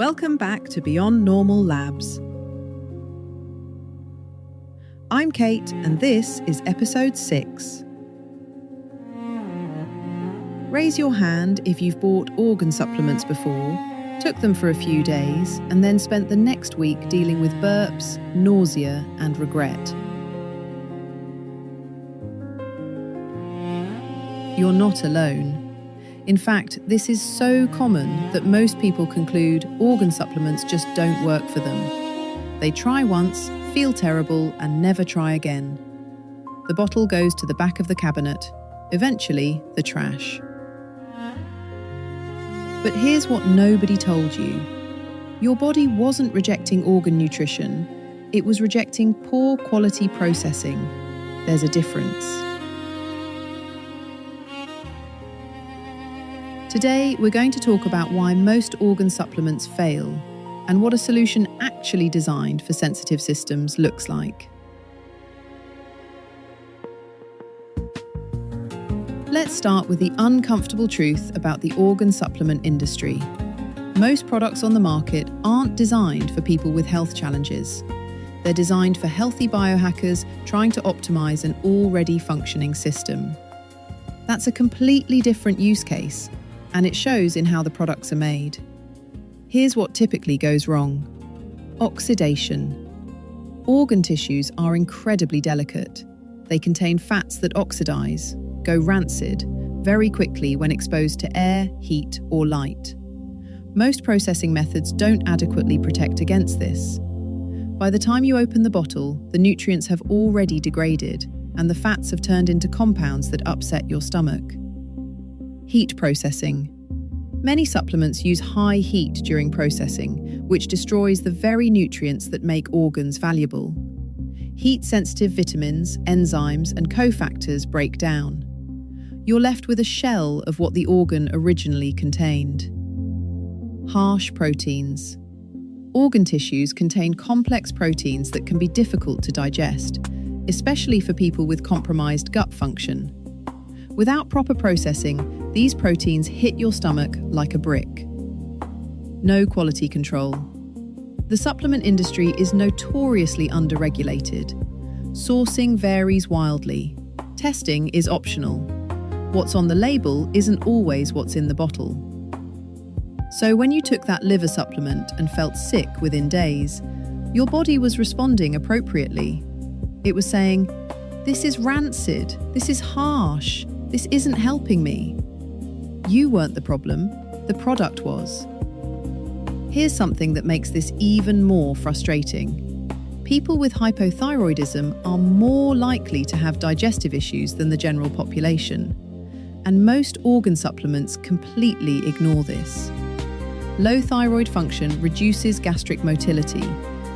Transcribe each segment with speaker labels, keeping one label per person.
Speaker 1: Welcome back to Beyond Normal Labs. I'm Kate, and this is episode 6. Raise your hand if you've bought organ supplements before, took them for a few days, and then spent the next week dealing with burps, nausea, and regret. You're not alone. In fact, this is so common that most people conclude organ supplements just don't work for them. They try once, feel terrible, and never try again. The bottle goes to the back of the cabinet, eventually the trash. But here's what nobody told you. Your body wasn't rejecting organ nutrition, it was rejecting poor quality processing. There's a difference. Today, we're going to talk about why most organ supplements fail and what a solution actually designed for sensitive systems looks like. Let's start with the uncomfortable truth about the organ supplement industry. Most products on the market aren't designed for people with health challenges. They're designed for healthy biohackers trying to optimize an already functioning system. That's a completely different use case, and it shows in how the products are made. Here's what typically goes wrong. Oxidation. Organ tissues are incredibly delicate. They contain fats that oxidize, go rancid, very quickly when exposed to air, heat, or light. Most processing methods don't adequately protect against this. By the time you open the bottle, the nutrients have already degraded, and the fats have turned into compounds that upset your stomach. Heat processing. Many supplements use high heat during processing, which destroys the very nutrients that make organs valuable. Heat-sensitive vitamins, enzymes, and cofactors break down. You're left with a shell of what the organ originally contained. Harsh proteins. Organ tissues contain complex proteins that can be difficult to digest, especially for people with compromised gut function. Without proper processing, these proteins hit your stomach like a brick. No quality control. The supplement industry is notoriously under-regulated. Sourcing varies wildly. Testing is optional. What's on the label isn't always what's in the bottle. So when you took that liver supplement and felt sick within days, your body was responding appropriately. It was saying, "This is rancid, this is harsh, this isn't helping me." You weren't the problem, the product was. Here's something that makes this even more frustrating. People with hypothyroidism are more likely to have digestive issues than the general population, and most organ supplements completely ignore this. Low thyroid function reduces gastric motility,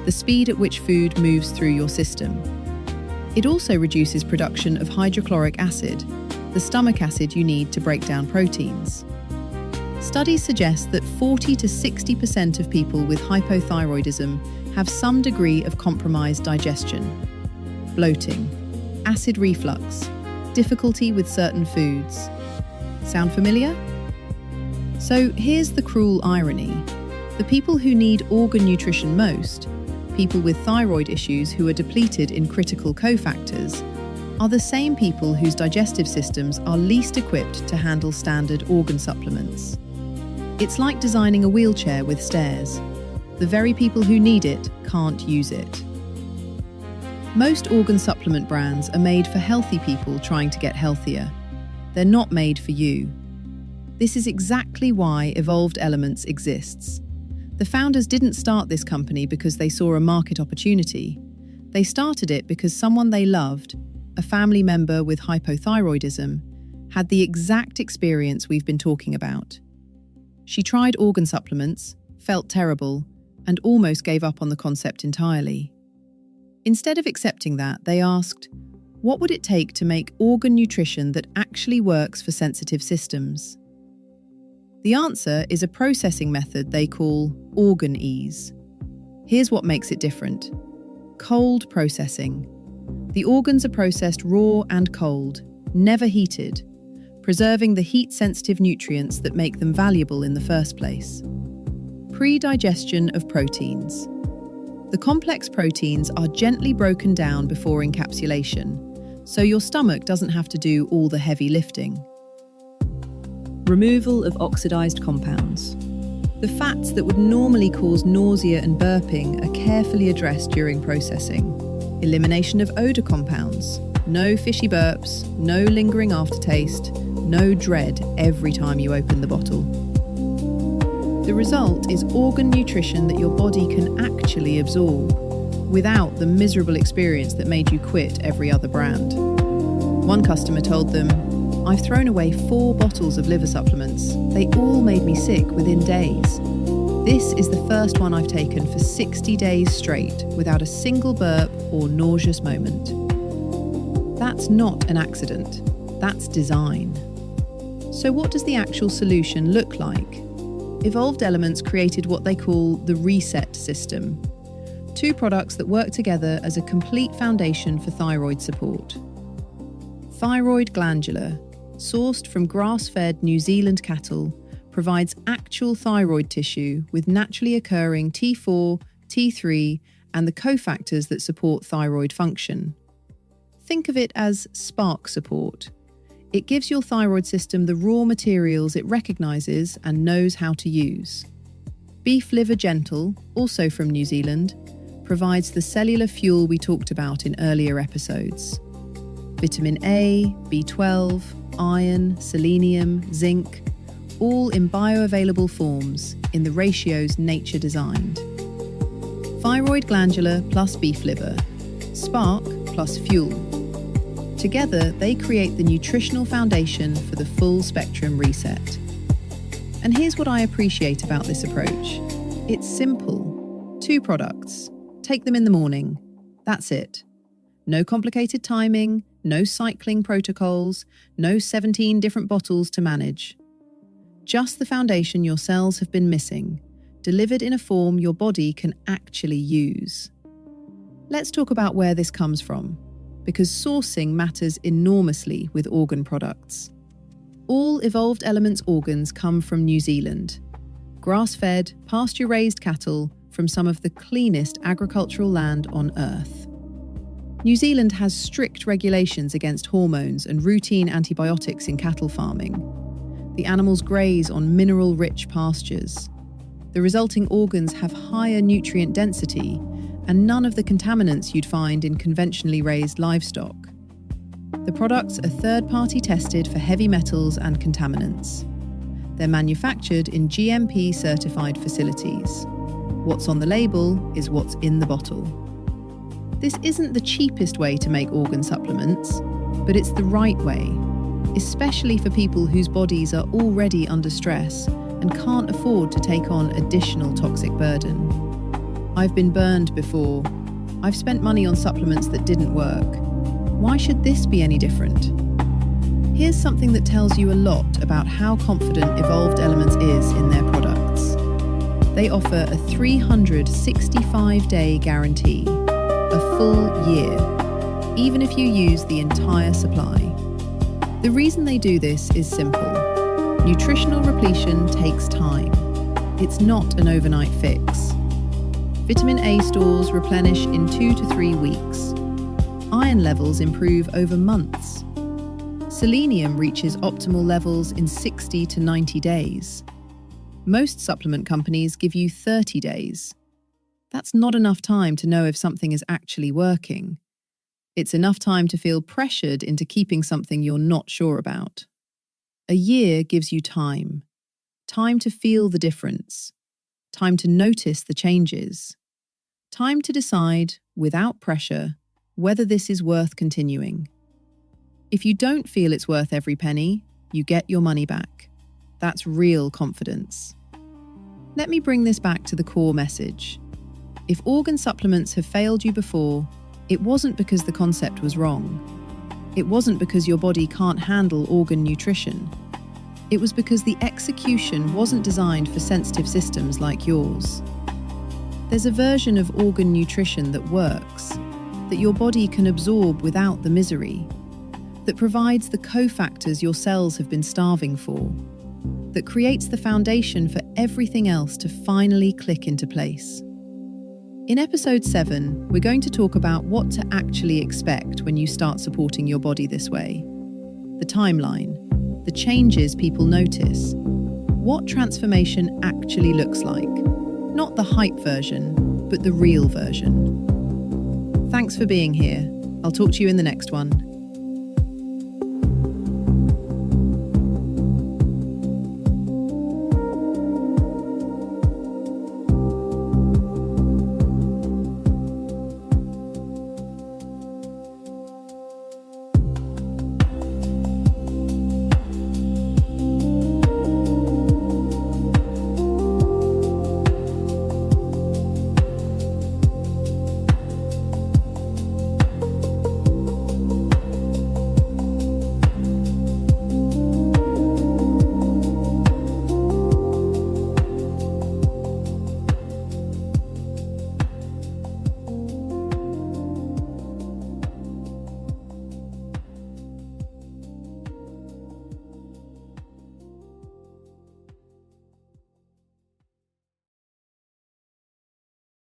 Speaker 1: the speed at which food moves through your system. It also reduces production of hydrochloric acid, the stomach acid you need to break down proteins. Studies suggest that 40 to 60% of people with hypothyroidism have some degree of compromised digestion, bloating, acid reflux, difficulty with certain foods. Sound familiar? So here's the cruel irony. The people who need organ nutrition most, people with thyroid issues who are depleted in critical cofactors, are the same people whose digestive systems are least equipped to handle standard organ supplements. It's like designing a wheelchair with stairs. The very people who need it can't use it. Most organ supplement brands are made for healthy people trying to get healthier. They're not made for you. This is exactly why Evolved Elements exists. The founders didn't start this company because they saw a market opportunity. They started it because someone they loved, a family member with hypothyroidism, had the exact experience we've been talking about. She tried organ supplements, felt terrible, and almost gave up on the concept entirely. Instead of accepting that, they asked, what would it take to make organ nutrition that actually works for sensitive systems? The answer is a processing method they call OrganEase. Here's what makes it different. Cold processing. The organs are processed raw and cold, never heated, preserving the heat-sensitive nutrients that make them valuable in the first place. Pre-digestion of proteins. The complex proteins are gently broken down before encapsulation, so your stomach doesn't have to do all the heavy lifting. Removal of oxidized compounds. The fats that would normally cause nausea and burping are carefully addressed during processing. Elimination of odor compounds. No fishy burps, no lingering aftertaste, no dread every time you open the bottle. The result is organ nutrition that your body can actually absorb, without the miserable experience that made you quit every other brand. One customer told them, "I've thrown away 4 bottles of liver supplements. They all made me sick within days. This is the first one I've taken for 60 days straight without a single burp or nauseous moment." That's not an accident, that's design. So what does the actual solution look like? Evolved Elements created what they call the Reset system. 2 products that work together as a complete foundation for thyroid support. Thyroid glandular, sourced from grass-fed New Zealand cattle, provides actual thyroid tissue with naturally occurring T4, T3, and the cofactors that support thyroid function. Think of it as spark support. It gives your thyroid system the raw materials it recognizes and knows how to use. Beef Liver Gentle, also from New Zealand, provides the cellular fuel we talked about in earlier episodes. Vitamin A, B12, iron, selenium, zinc, all in bioavailable forms in the ratios nature designed. Thyroid glandular plus beef liver, spark plus fuel. Together, they create the nutritional foundation for the full spectrum reset. And here's what I appreciate about this approach. It's simple. 2 products. Take them in the morning. That's it. No complicated timing, no cycling protocols, no 17 different bottles to manage. Just the foundation your cells have been missing, delivered in a form your body can actually use. Let's talk about where this comes from, because sourcing matters enormously with organ products. All Evolved Elements organs come from New Zealand. Grass-fed, pasture-raised cattle from some of the cleanest agricultural land on Earth. New Zealand has strict regulations against hormones and routine antibiotics in cattle farming. The animals graze on mineral-rich pastures. The resulting organs have higher nutrient density and none of the contaminants you'd find in conventionally raised livestock. The products are third-party tested for heavy metals and contaminants. They're manufactured in GMP-certified facilities. What's on the label is what's in the bottle. This isn't the cheapest way to make organ supplements, but it's the right way, especially for people whose bodies are already under stress and can't afford to take on additional toxic burden. I've been burned before. I've spent money on supplements that didn't work. Why should this be any different? Here's something that tells you a lot about how confident Evolved Elements is in their products. They offer a 365-day guarantee, a full year, even if you use the entire supply. The reason they do this is simple. Nutritional repletion takes time. It's not an overnight fix. Vitamin A stores replenish in 2 to 3 weeks. Iron levels improve over months. Selenium reaches optimal levels in 60 to 90 days. Most supplement companies give you 30 days. That's not enough time to know if something is actually working. It's enough time to feel pressured into keeping something you're not sure about. A year gives you time. Time to feel the difference. Time to notice the changes. Time to decide, without pressure, whether this is worth continuing. If you don't feel it's worth every penny, you get your money back. That's real confidence. Let me bring this back to the core message. If organ supplements have failed you before, it wasn't because the concept was wrong. It wasn't because your body can't handle organ nutrition. It was because the execution wasn't designed for sensitive systems like yours. There's a version of organ nutrition that works, that your body can absorb without the misery, that provides the cofactors your cells have been starving for, that creates the foundation for everything else to finally click into place. In episode 7, we're going to talk about what to actually expect when you start supporting your body this way. The timeline, the changes people notice, what transformation actually looks like. Not the hype version, but the real version. Thanks for being here. I'll talk to you in the next one.